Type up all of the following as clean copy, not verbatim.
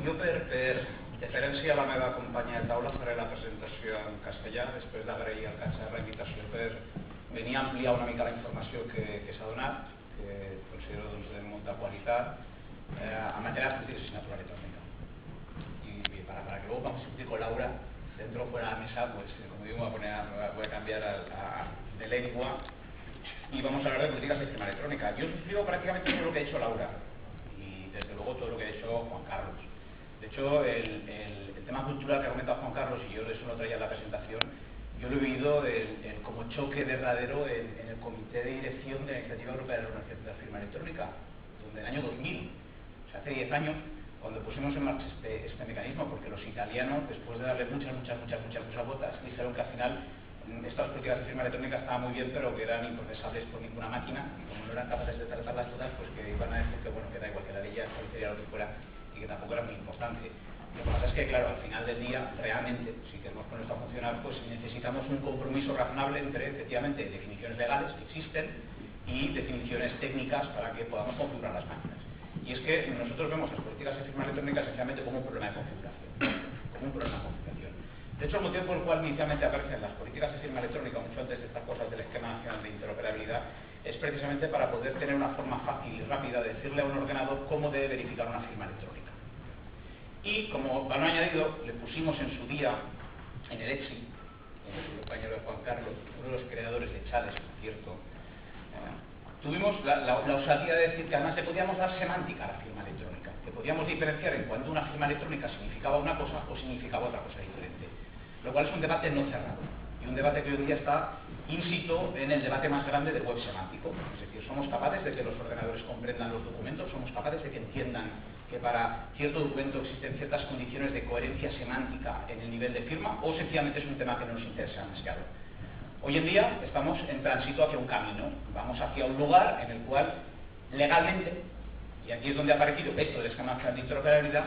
Jo, per deferència a la meva companya de taula, faré la presentació en castellà, després d'agrair al Catxar la invitació per venir a ampliar una mica la informació que s'ha donat, que considero de molta qualitat, en matèria de política de asignatura electrónica. Y para que luego vamos a discutir con Laura, dentro o fuera de la mesa, pues como digo, voy a cambiar de lengua y vamos a hablar de políticas de sistema electrónica. Yo suscribo prácticamente todo lo que ha hecho Laura y desde luego todo lo que ha hecho Juan Carlos. De hecho, el tema cultural que ha comentado Juan Carlos, y yo de eso lo traía en la presentación, yo lo he vivido como choque verdadero en el Comité de Dirección de la Iniciativa Europea de la Organización de la Firma Electrónica, donde en el año 2000, o sea, hace 10 años, cuando pusimos en marcha este mecanismo, porque los italianos, después de darle muchas vueltas, dijeron que al final estas políticas de firma electrónica estaban muy bien, pero que eran improcesables por ninguna máquina, y como no eran capaces de tratarlas todas, pues que iban a decir que bueno, que da igual, que la ley ya establecería lo que fuera, y que tampoco era muy importante. Lo que pasa es que, claro, al final del día, realmente, si queremos poner esto a funcionar, pues necesitamos un compromiso razonable entre, efectivamente, definiciones legales que existen y definiciones técnicas para que podamos configurar las máquinas. Y es que nosotros vemos las políticas de firma electrónica esencialmente como un problema de configuración. De hecho, el motivo por el cual inicialmente aparecen las políticas de firma electrónica, mucho antes de estas cosas del Esquema Nacional de Interoperabilidad, es precisamente para poder tener una forma fácil y rápida de decirle a un ordenador cómo debe verificar una firma electrónica. Y como valor añadido, le pusimos en su día, en el EXI, en el compañero de Juan Carlos, uno de los creadores de Chales, por cierto, tuvimos la osadía de decir que además le podíamos dar semántica a la firma electrónica, que podíamos diferenciar en cuanto una firma electrónica significaba una cosa o significaba otra cosa diferente, lo cual es un debate no cerrado, y un debate que hoy en día está in situ en el debate más grande del web semántico. Es decir, somos capaces de que los ordenadores comprendan los documentos, somos capaces de que entiendan que para cierto documento existen ciertas condiciones de coherencia semántica en el nivel de firma, o sencillamente es un tema que no nos interesa demasiado. Hoy en día estamos en tránsito hacia un camino, vamos hacia un lugar en el cual legalmente, y aquí es donde ha aparecido esto del Esquema Nacional de Interoperabilidad,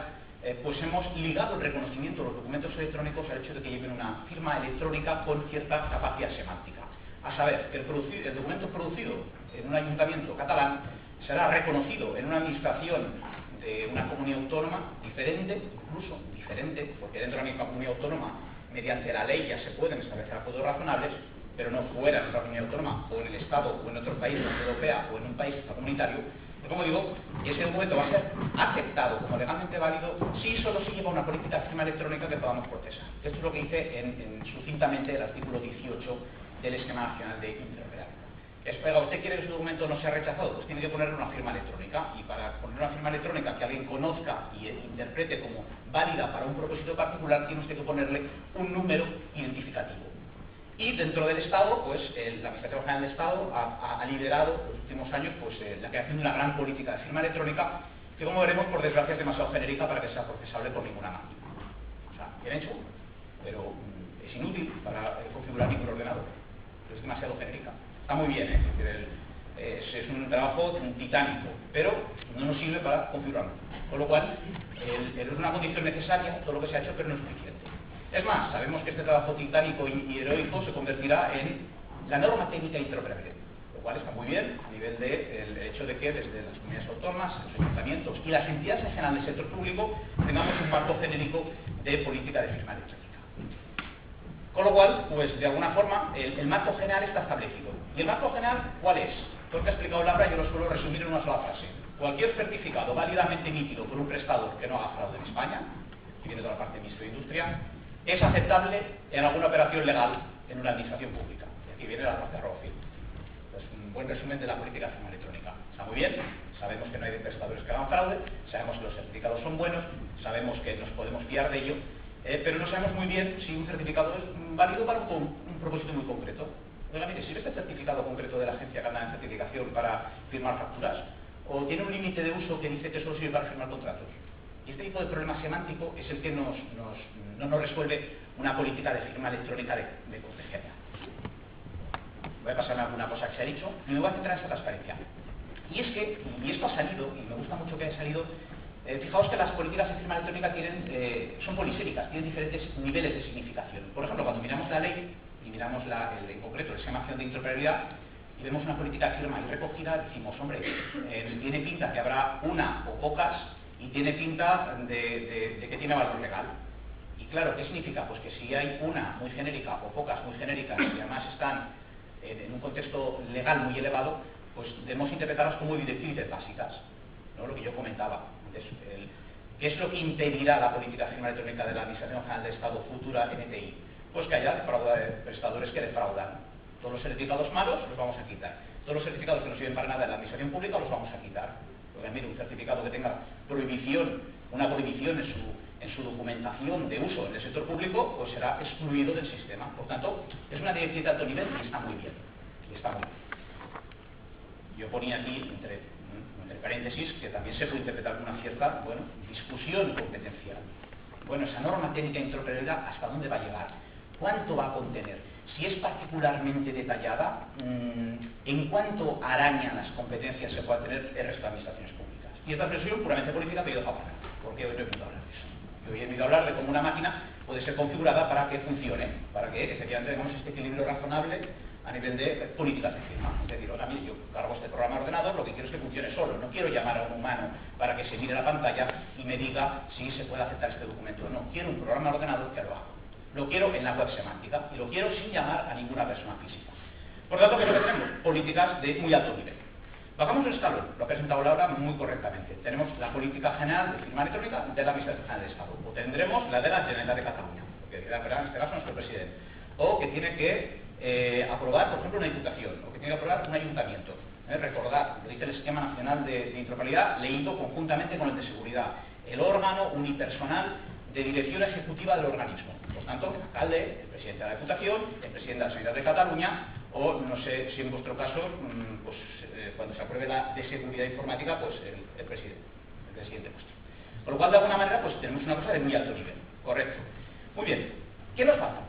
pues hemos ligado el reconocimiento de los documentos electrónicos al hecho de que lleven una firma electrónica con cierta capacidad semántica. A saber, que el documento producido en un ayuntamiento catalán será reconocido en una administración de una comunidad autónoma diferente, incluso diferente, porque dentro de la misma comunidad autónoma, mediante la ley ya se pueden establecer acuerdos razonables, pero no fuera de otra comunidad autónoma, o en el Estado, o en otro país de la Unión Europea, o en un país extracomunitario. Y como digo, ese documento va a ser aceptado como legalmente válido si solo se lleva una política de firma electrónica que podamos procesar. Esto es lo que dice sucintamente el artículo 18 del Esquema Nacional de Interoperabilidad. Oiga, ¿usted quiere que su documento no sea rechazado? Pues tiene que ponerle una firma electrónica, y para poner una firma electrónica que alguien conozca y interprete como válida para un propósito particular, tiene usted que ponerle un número identificativo. Y dentro del Estado, pues la Administración General del Estado ha liderado en los últimos años pues, la creación de una gran política de firma electrónica que, como veremos, por desgracia es demasiado genérica para que sea procesable por ninguna máquina. O sea, bien hecho, pero es inútil para configurar ningún ordenador. Es demasiado genérica. Está muy bien, es un trabajo titánico, pero no nos sirve para configurarlo. Con lo cual, es una condición necesaria todo lo que se ha hecho, pero no es suficiente. Es más, sabemos que este trabajo titánico y heroico se convertirá en la norma técnica de interoperabilidad, lo cual está muy bien a nivel del hecho de que desde las comunidades autónomas, los ayuntamientos y las entidades en general del sector público tengamos un marco genérico de política de firma electrónica. Con lo cual, pues de alguna forma, el marco general está establecido. ¿Y el marco general cuál es? Todo lo que ha explicado Laura yo lo suelo resumir en una sola frase. Cualquier certificado válidamente emitido por un prestador que no haga fraude en España, y viene de la parte de Ministerio de Industria, es aceptable en alguna operación legal en una administración pública. Y aquí viene la parte de ROFI. Es un buen resumen de la política de firma electrónica. Está muy bien, sabemos que no hay prestadores que hagan fraude, sabemos que los certificados son buenos, sabemos que nos podemos fiar de ello, pero no sabemos muy bien si un certificado es válido para un propósito muy concreto. Oiga, mire, ¿sirve este certificado concreto de la Agencia Catalana de Certificación para firmar facturas? ¿O tiene un límite de uso que dice que solo sirve para firmar contratos? Y este tipo de problema semántico es el que no nos resuelve una política de firma electrónica de confidencialidad. Voy a pasarme alguna cosa que se ha dicho y me voy a centrar en esa transparencia. Y es que, y esto ha salido, y me gusta mucho que haya salido, fijaos que las políticas de firma electrónica son poliséricas, tienen diferentes niveles de significación. Por ejemplo, cuando miramos la ley y miramos en concreto el Esquema Nacional de Interoperabilidad y vemos una política de firma y recogida, decimos, hombre, tiene pinta que habrá una o pocas y tiene pinta de que tiene valor legal. Y claro, ¿qué significa? Pues que si hay una muy genérica o pocas muy genéricas y además están en un contexto legal muy elevado, pues debemos interpretarlas como directrices básicas, ¿no? Lo que yo comentaba antes, ¿qué es lo que impedirá la política de firma electrónica de la Administración General del Estado futura NTI? Pues que haya prestadores que defraudan. Todos los certificados malos los vamos a quitar. Todos los certificados que no sirven para nada en la administración pública los vamos a quitar. Porque mire, un certificado que tenga una prohibición en su documentación de uso en el sector público, pues será excluido del sistema. Por tanto, es una directriz de alto nivel y está muy bien. Yo ponía aquí, entre paréntesis, que también se puede interpretar con una cierta, discusión competencial. Esa norma técnica de interoperabilidad, ¿hasta dónde va a llegar? ¿Cuánto va a contener? Si es particularmente detallada, ¿en cuánto araña las competencias se puede tener el resto de administraciones públicas? Y esta expresión puramente política me he ido a hablar, porque hoy no he oído hablar de eso. Yo he oído hablar de cómo una máquina puede ser configurada para que funcione, para que efectivamente tengamos este equilibrio razonable a nivel de políticas de firma. Es decir, ahora mire, yo cargo este programa de ordenador, lo que quiero es que funcione solo. No quiero llamar a un humano para que se mire la pantalla y me diga si se puede aceptar este documento o no. Quiero un programa de ordenador que lo haga. Lo quiero en la web semántica y lo quiero sin llamar a ninguna persona física. Por lo tanto, ¿qué es lo que tenemos? Políticas de muy alto nivel. Bajamos el escalón, lo ha presentado Laura muy correctamente. Tenemos la política general de firma electrónica de la Administración General del Estado. O tendremos la de la Generalitat de Cataluña, que en este caso nuestro presidente. O que tiene que aprobar, por ejemplo, una diputación, o que tiene que aprobar un ayuntamiento. Recordar, lo dice el Esquema Nacional de Interoperabilidad, leído conjuntamente con el de seguridad, el órgano unipersonal de dirección ejecutiva del organismo. Por tanto, el alcalde, el presidente de la Diputación, el presidente de la Generalitat de Cataluña, o no sé si en vuestro caso, cuando se apruebe la de seguridad informática, pues el presidente vuestro. Por lo cual, de alguna manera, pues tenemos una cosa de muy alto nivel. Correcto. Muy bien. ¿Qué nos falta?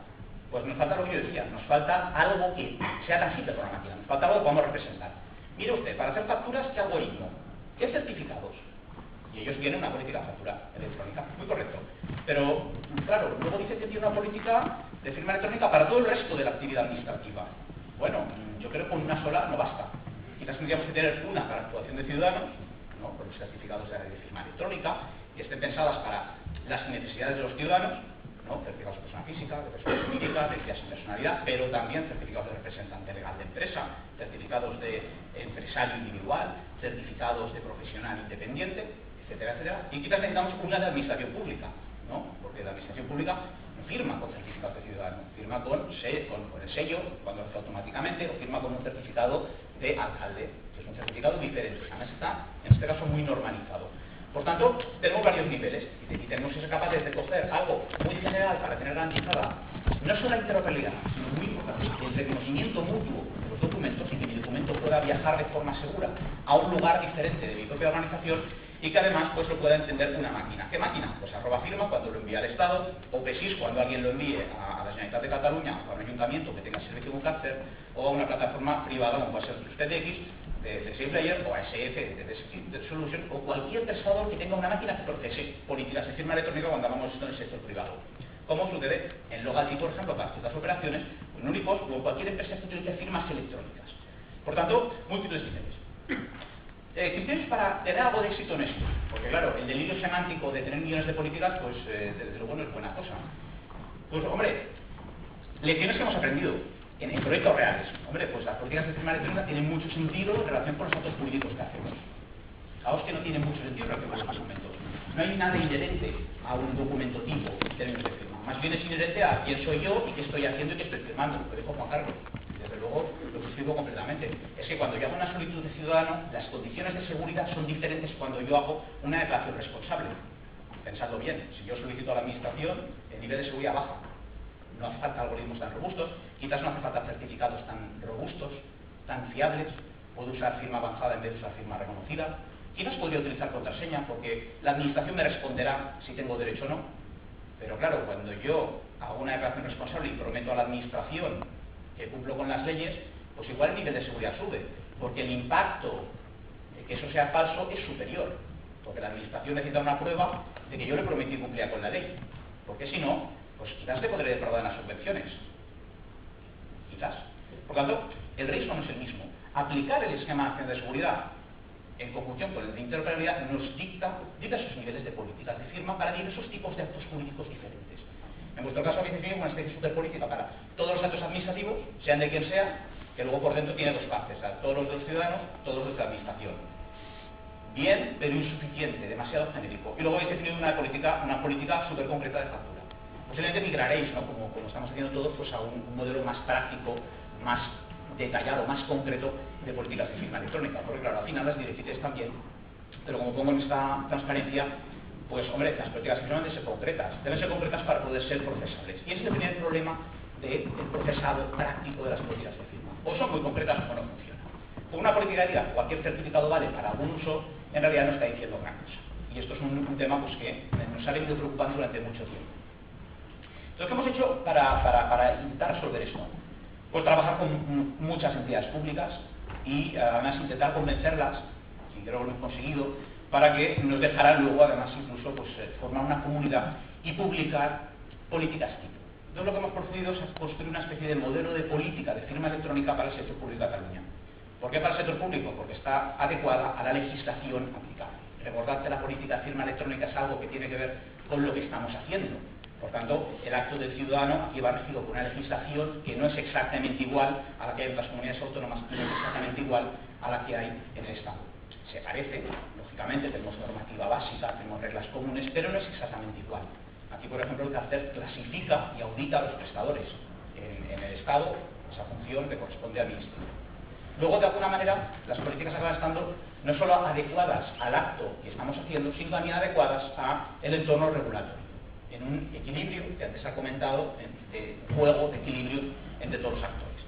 Pues nos falta lo que yo decía, nos falta algo que sea tangible por la máquina, nos falta algo que podamos representar. Mire usted, para hacer facturas, ¿qué algoritmo? ¿Qué certificados? Y ellos tienen una política de factura electrónica, muy correcto. Pero, claro, luego dicen que tiene una política de firma electrónica para todo el resto de la actividad administrativa. Bueno, yo creo que con una sola no basta. Quizás tendríamos que tener una para actuación de ciudadanos, ¿no? Con los certificados de firma electrónica, que estén pensadas para las necesidades de los ciudadanos, ¿no? Certificados de persona física, de persona jurídica, de entidad sin personalidad, pero también certificados de representante legal de empresa, certificados de empresario individual, certificados de profesional independiente, etcétera, etcétera. Y quizás necesitamos una de administración pública, ¿no? Porque la administración pública no firma con certificados de ciudadano, firma con el sello, cuando hace automáticamente, o firma con un certificado de alcalde, que es un certificado diferente, además está, en este caso, muy normalizado. Por tanto, tenemos varios niveles y tenemos que ser capaces de coger algo muy general para tener garantizada no solo la interoperabilidad, sino muy importante, el reconocimiento mutuo de los documentos y que mi documento pueda viajar de forma segura a un lugar diferente de mi propia organización y que además pues lo pueda entender una máquina. ¿Qué máquina? Pues @firma cuando lo envía al Estado, o PESIS cuando alguien lo envíe a la Generalitat de Cataluña o a un ayuntamiento que tenga servicio de un cárcel o a una plataforma privada como puede ser TEDx, de SafeLayer o ASF, de Solution o cualquier prestador que tenga una máquina que procese políticas de firma electrónica cuando hagamos esto en el sector privado. Como sucede en Logalty, por ejemplo, para ciertas operaciones, en Unipos o en cualquier empresa que utilice firmas electrónicas. Por tanto, múltiples niveles. Criterios para tener algo de éxito en esto, porque claro, el delirio semántico de tener millones de políticas, pues desde luego no es buena cosa. Pues hombre, lecciones que hemos aprendido en proyectos reales. Hombre, pues las políticas de firma electrónica tienen mucho sentido en relación con los actos jurídicos que hacemos. Fijaos que no tiene mucho sentido en relación con los documentos. No hay nada inherente a un documento tipo en términos de firma. Más bien es inherente a quién soy yo y qué estoy haciendo y qué estoy firmando. Lo dijo Juan Carlos. Desde luego lo suscribo completamente. Es que cuando yo hago una solicitud de ciudadano, las condiciones de seguridad son diferentes cuando yo hago una declaración responsable. Pensadlo bien, si yo solicito a la administración, el nivel de seguridad baja. No hace falta algoritmos tan robustos, quizás no hace falta certificados tan robustos, tan fiables. Puedo usar firma avanzada en vez de usar firma reconocida. Quizás podría utilizar contraseña porque la administración me responderá si tengo derecho o no. Pero claro, cuando yo hago una declaración responsable y prometo a la administración que cumplo con las leyes, pues igual el nivel de seguridad sube, porque el impacto de que eso sea falso es superior, porque la administración necesita una prueba de que yo le prometí cumplir con la ley, porque si no, pues quizás le podré defraudar en las subvenciones. Quizás. Por tanto, el riesgo no es el mismo. Aplicar el esquema de acción de seguridad en conjunción con el de interoperabilidad, nos dicta diversos niveles de políticas de firma para diversos tipos de actos jurídicos diferentes. En vuestro caso habéis definido una especie de superpolítica para todos los actos administrativos, sean de quien sea, que luego por dentro tiene dos partes, o sea, todos los de los ciudadanos, todos los de la administración. Bien, pero insuficiente, demasiado genérico. Y luego habéis definido una política súper concreta de factura. Posiblemente migraréis, ¿no? como estamos haciendo todos, pues a un modelo más práctico, más detallado, más concreto de políticas de firma electrónica. Porque claro, al final las directrices también, pero como pongo en esta transparencia, pues hombre, las políticas de firma deben ser concretas. Deben ser concretas para poder ser procesables. Y ese es el primer problema del procesado práctico de las políticas de firma. O son muy concretas o no funcionan. Con una política de diga, cualquier certificado vale para algún uso, en realidad no está diciendo gran cosa. Y esto es un tema pues, que nos ha venido preocupando durante mucho tiempo. Entonces, ¿qué hemos hecho para intentar resolver esto? Pues trabajar con muchas entidades públicas y además intentar convencerlas, y creo que lo hemos conseguido, para que nos dejaran luego además incluso pues, formar una comunidad y publicar políticas tipo. Entonces lo que hemos procedido es construir una especie de modelo de política de firma electrónica para el sector público de Cataluña. ¿Por qué para el sector público? Porque está adecuada a la legislación aplicable. Recordad que la política de firma electrónica es algo que tiene que ver con lo que estamos haciendo. Por tanto, el acto del ciudadano aquí va regido por una legislación que no es exactamente igual a la que hay en las comunidades autónomas y no es exactamente igual a la que hay en el Estado. Se parece, lógicamente, tenemos normativa básica, tenemos reglas comunes, pero no es exactamente igual. Aquí, por ejemplo, el CARCER clasifica y audita a los prestadores. En el Estado, esa función le corresponde al Ministerio. Luego, de alguna manera, las políticas acaban estando no solo adecuadas al acto que estamos haciendo, sino también adecuadas al entorno regulatorio, en un equilibrio que antes ha comentado, de juego, de equilibrio entre todos los actores.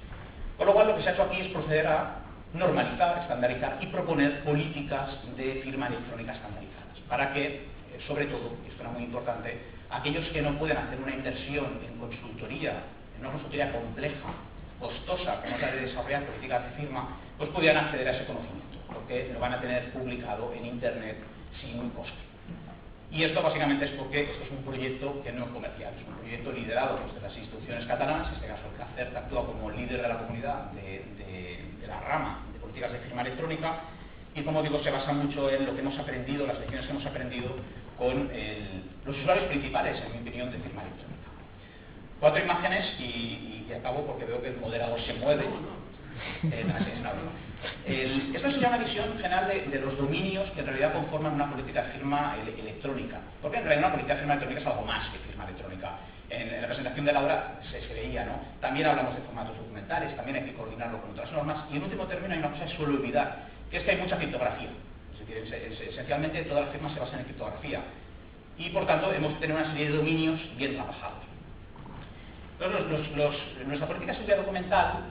Con lo cual, lo que se ha hecho aquí es proceder a normalizar, estandarizar y proponer políticas de firma electrónica estandarizadas, para que, sobre todo, y esto era muy importante, aquellos que no pueden hacer una inversión en consultoría, en una consultoría compleja, costosa, como es la de desarrollar políticas de firma, pues pudieran acceder a ese conocimiento, porque lo van a tener publicado en Internet sin coste. Y esto básicamente es porque esto es un proyecto que no es comercial, es un proyecto liderado desde las instituciones catalanas, en este caso el CACERT actúa como líder de la comunidad de la rama de políticas de firma electrónica, y como digo, se basa mucho en lo que hemos aprendido, las lecciones que hemos aprendido con los usuarios principales, en mi opinión, de firma electrónica. 4 imágenes y acabo porque veo que el moderador se mueve. Esto sería una visión general de los dominios que en realidad conforman una política de firma electrónica. Porque en realidad una política de firma electrónica es algo más que firma electrónica. En la presentación de Laura se veía, ¿no? También hablamos de formatos documentales, también hay que coordinarlo con otras normas. Y en último término hay una cosa que suelo olvidar, que es que hay mucha criptografía. Es decir, esencialmente todas las firmas se basan en criptografía. Y por tanto hemos de tener una serie de dominios bien trabajados. Entonces, nuestra política de seguridad documental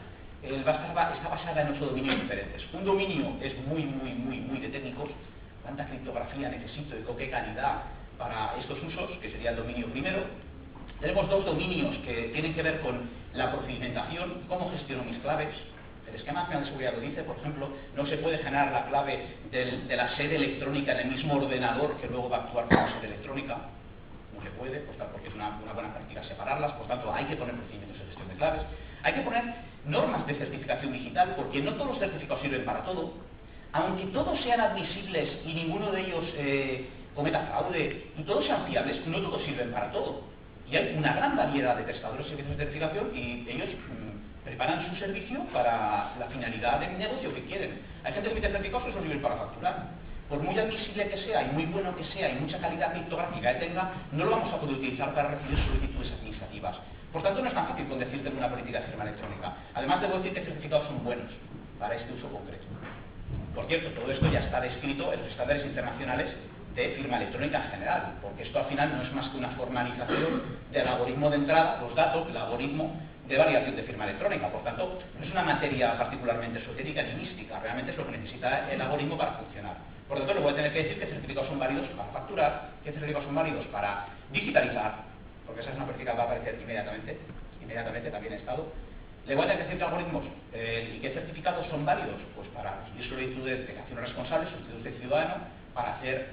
está basada en 8 dominios diferentes. Un dominio es muy de técnicos, cuánta criptografía necesito y con qué calidad para estos usos, que sería el dominio primero. Tenemos 2 dominios que tienen que ver con la procedimentación, cómo gestiono mis claves. El esquema nacional de seguridad lo dice, por ejemplo, no se puede generar la clave de la sede electrónica en el mismo ordenador que luego va a actuar como sede electrónica. No se puede, porque es una buena práctica separarlas, por tanto hay que poner procedimientos de gestión de claves. Hay que poner normas de certificación digital, porque no todos los certificados sirven para todo. Aunque todos sean admisibles y ninguno de ellos cometa fraude, y todos sean fiables, no todos sirven para todo. Y hay una gran variedad de prestadores de servicios de certificación y ellos preparan su servicio para la finalidad de negocio que quieren. Hay gente que emite certificados que solo sirven para facturar. Por muy admisible que sea y muy bueno que sea y mucha calidad criptográfica que tenga, no lo vamos a poder utilizar para recibir solicitudes administrativas. Por tanto, no es tan fácil con decirte una política de firma electrónica. Además, debo decir que certificados son buenos para este uso concreto. Por cierto, todo esto ya está descrito en los estándares internacionales de firma electrónica en general, porque esto al final no es más que una formalización del algoritmo de entrada, los datos, el algoritmo de validación de firma electrónica. Por tanto, no es una materia particularmente esotérica ni mística, realmente es lo que necesita el algoritmo para funcionar. Por tanto, le voy a tener que decir qué certificados son válidos para facturar, qué certificados son válidos para digitalizar, porque esa es una política que va a aparecer inmediatamente también en Estado. Le voy a tener que decir qué algoritmos y qué certificados son válidos, pues para recibir solicitudes de acciones responsables, solicitudes de ciudadano, para hacer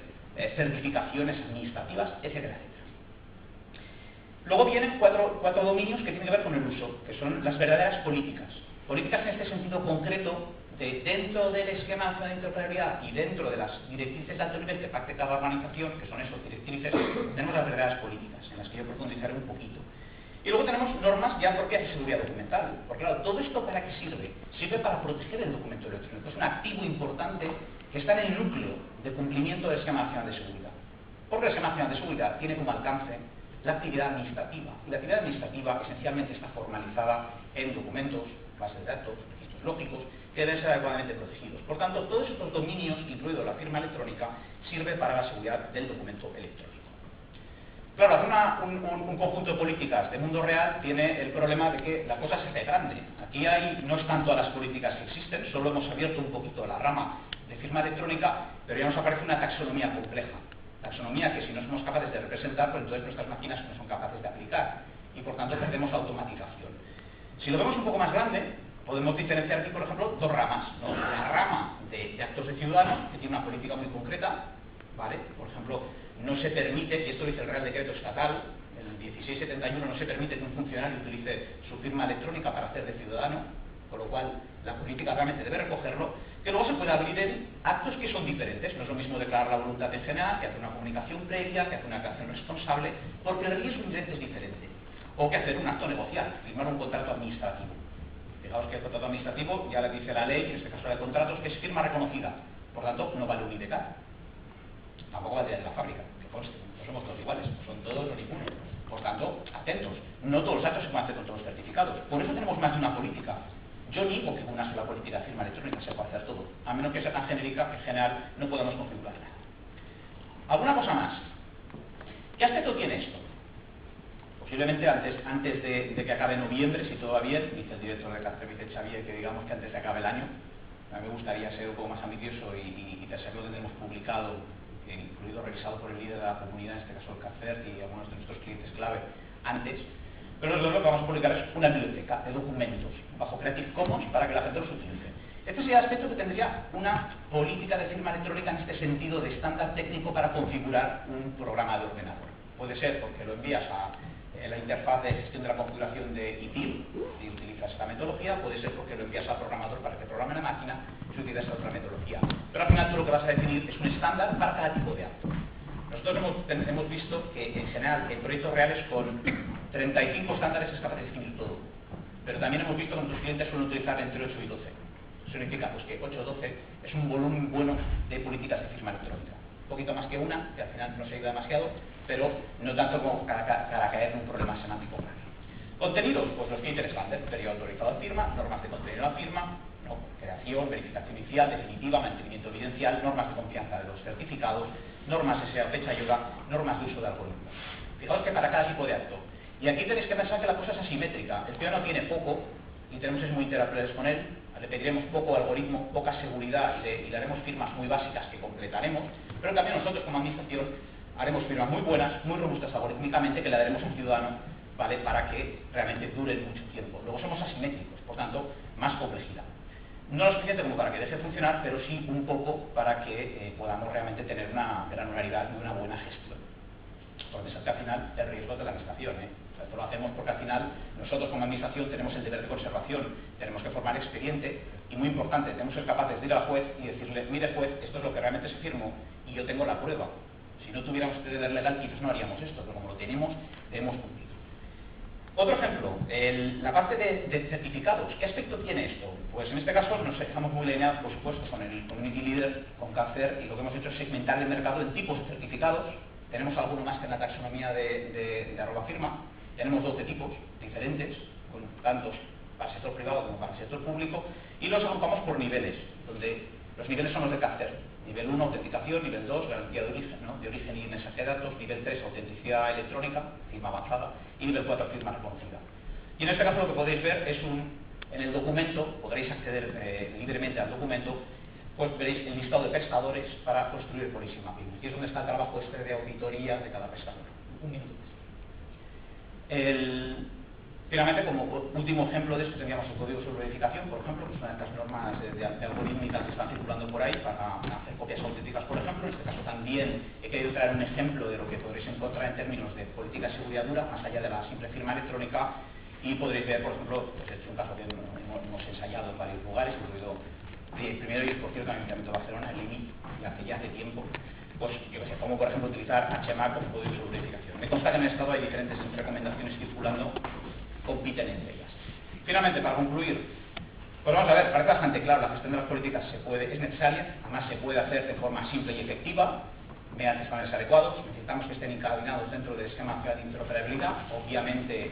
certificaciones administrativas, etcétera, etcétera. Luego vienen cuatro dominios que tienen que ver con el uso, que son las verdaderas políticas. Políticas en este sentido concreto, dentro del esquema de interoperabilidad y dentro de las directrices de alto nivel que pacte cada organización, que son esas directrices, tenemos las verdaderas políticas, en las que yo profundizaré un poquito. Y luego tenemos normas ya propias de seguridad documental. Porque claro, ¿todo esto para qué sirve? Sirve para proteger el documento electrónico. Es un activo importante que está en el núcleo de cumplimiento del Esquema Nacional de Seguridad. Porque el Esquema Nacional de Seguridad tiene como alcance la actividad administrativa. Y la actividad administrativa esencialmente está formalizada en documentos, bases de datos, registros lógicos, que deben ser adecuadamente protegidos. Por tanto, todos estos dominios, incluido la firma electrónica, sirve para la seguridad del documento electrónico. Claro, hacer un conjunto de políticas de mundo real tiene el problema de que la cosa se hace grande. Aquí no están todas las políticas que existen, solo hemos abierto un poquito la rama de firma electrónica, pero ya nos aparece una taxonomía compleja. Taxonomía que si no somos capaces de representar, pues entonces nuestras máquinas no son capaces de aplicar y por tanto perdemos automatización. Si lo vemos un poco más grande, podemos diferenciar aquí, por ejemplo, dos ramas, ¿no? La rama de actos de ciudadanos, que tiene una política muy concreta, ¿vale? Por ejemplo, no se permite, y esto dice el Real Decreto Estatal, el 1671, no se permite que un funcionario utilice su firma electrónica para hacer de ciudadano, con lo cual la política realmente debe recogerlo, que luego se puede abrir en actos que son diferentes. No es lo mismo declarar la voluntad en general, que hacer una comunicación previa, que hacer una declaración responsable, porque el riesgo inherente es diferente. O que hacer un acto negocial, firmar un contrato administrativo. Fijaos que el contrato administrativo ya le dice la ley, en este caso la de contratos, que es firma reconocida. Por tanto, no vale un IDK. Tampoco valdría de la fábrica, que conste, no somos todos iguales, son todos o ninguno. Por tanto, atentos, no todos los actos se pueden hacer con todos los certificados. Por eso tenemos más de una política. Yo niego que con una sola política de firma electrónica se pueda hacer todo, a menos que sea tan genérica que en general no podemos configurar nada. ¿Alguna cosa más? ¿Qué aspecto tiene esto? Posiblemente antes de que acabe noviembre, si todo va bien, dice el director de Cárcel, dice Xavier, que digamos que antes de que acabe el año. A mí me gustaría ser un poco más ambicioso y tercero lo tendremos publicado, incluido revisado por el líder de la comunidad, en este caso el CACER y algunos de nuestros clientes clave, antes. Pero desde luego lo que vamos a publicar es una biblioteca de documentos bajo Creative Commons para que la gente los utilice. Este sería el aspecto que tendría una política de firma electrónica en este sentido de estándar técnico para configurar un programa de ordenador. Puede ser porque lo envías a la interfaz de gestión de la configuración de ITIL y utilizas esta metodología, puede ser porque lo envías al programador para que programe la máquina y utilizas otra metodología. Pero al final tú lo que vas a definir es un estándar para cada tipo de acto. Nosotros hemos visto que en general en proyectos reales con 35 estándares es capaz de definir todo. Pero también hemos visto que nuestros clientes suelen utilizar entre 8 y 12. Eso significa pues, que 8 o 12 es un volumen bueno de políticas de firma electrónica. Un poquito más que una, que al final no se ayuda demasiado, pero no tanto como para caer en un problema semántico grave. Contenidos, pues los que interesan, periodo autorizado de firma, normas de contenido de la firma, ¿no? Creación, verificación inicial, definitiva, mantenimiento evidencial, normas de confianza de los certificados, normas de fecha y hora, normas de uso de algoritmos. Fijaos que para cada tipo de acto. Y aquí tenéis que pensar que la cosa es asimétrica. El ciudadano tiene poco y tenemos que ser muy interoperables con él. Le pediremos poco algoritmo, poca seguridad y le haremos firmas muy básicas que completaremos. Pero también nosotros como administración haremos firmas muy buenas, muy robustas algorítmicamente que le daremos al ciudadano, ¿vale? Para que realmente duren mucho tiempo. Luego somos asimétricos, por tanto, más complejidad. No lo suficiente como para que deje de funcionar, pero sí un poco para que podamos realmente tener una granularidad y una buena gestión. Porque es que al final el riesgo de la administración. Esto lo hacemos porque al final nosotros como administración tenemos el deber de conservación, tenemos que formar expediente y muy importante, tenemos que ser capaces de ir al juez y decirle, mire juez, esto es lo que realmente se firmó y yo tengo la prueba. Si no tuviéramos este deber legal quizás no haríamos esto, pero como lo tenemos, debemos cumplir. Otro ejemplo, la parte de certificados. ¿Qué aspecto tiene esto? Pues en este caso nos estamos muy alineados, por supuesto, con el Community Leader, con CACER, y lo que hemos hecho es segmentar el mercado en tipos de certificados. Tenemos alguno más que en la taxonomía de @firma. Tenemos 12 tipos diferentes, con tantos para el sector privado como para el sector público, y los agrupamos por niveles, donde los niveles son los de CACER. Nivel 1, autenticación, nivel 2, garantía de origen, ¿no? De origen y mensaje de datos, nivel 3, autenticidad electrónica, firma avanzada, y nivel 4, firma reconocida. Y en este caso lo que podéis ver es en el documento, podréis acceder libremente al documento, pues veréis el listado de prestadores para construir policy mapping. Aquí es donde está el trabajo de auditoría de cada prestador. Un minuto más. Finalmente, como último ejemplo de esto, tendríamos el código sobre verificación, por ejemplo, que es una de estas normas de algorítmicas que están circulando por ahí para hacer copias auténticas, por ejemplo. En este caso también he querido traer un ejemplo de lo que podréis encontrar en términos de política de seguridad dura, más allá de la simple firma electrónica, y podréis ver, por ejemplo, pues este es un caso que hemos ensayado en varios lugares, incluido primero ellos, por cierto, en el Ayuntamiento de Barcelona, el LIMIT, y hace ya hace tiempo, pues yo que sé, como por ejemplo utilizar HMA como código de verificación. Me consta que en el Estado hay diferentes recomendaciones circulando, compiten entre ellas. Finalmente, para concluir, pues vamos a ver, parece bastante claro, la gestión de las políticas es necesaria, además se puede hacer de forma simple y efectiva, mediante estándares adecuados. Necesitamos que estén encadenados dentro del esquema de interoperabilidad. Obviamente,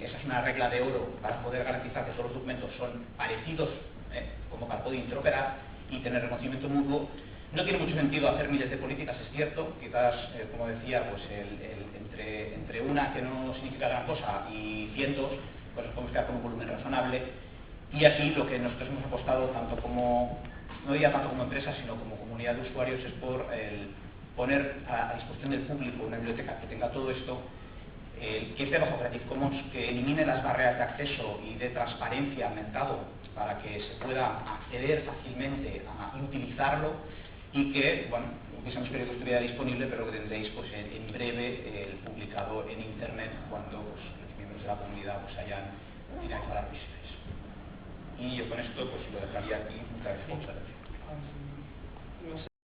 esa es una regla de oro para poder garantizar que todos los documentos son parecidos, como para poder interoperar y tener reconocimiento mutuo. No tiene mucho sentido hacer miles de políticas, es cierto, quizás, como decía, pues entre una que no significa gran cosa y cientos, pues nos podemos quedar con un volumen razonable. Y aquí lo que nosotros hemos apostado, tanto como, no diría tanto como empresa, sino como comunidad de usuarios, es por poner a disposición del público una biblioteca que tenga todo esto, que esté bajo Creative Commons, que elimine las barreras de acceso y de transparencia al mercado para que se pueda acceder fácilmente a utilizarlo, y que, bueno, hubiésemos querido que estuviera disponible, pero que tendréis pues, en breve publicado en Internet cuando pues, los miembros de la comunidad pues, hayan finalizado las visitas. Y yo con esto pues lo dejaría aquí. Muchas gracias.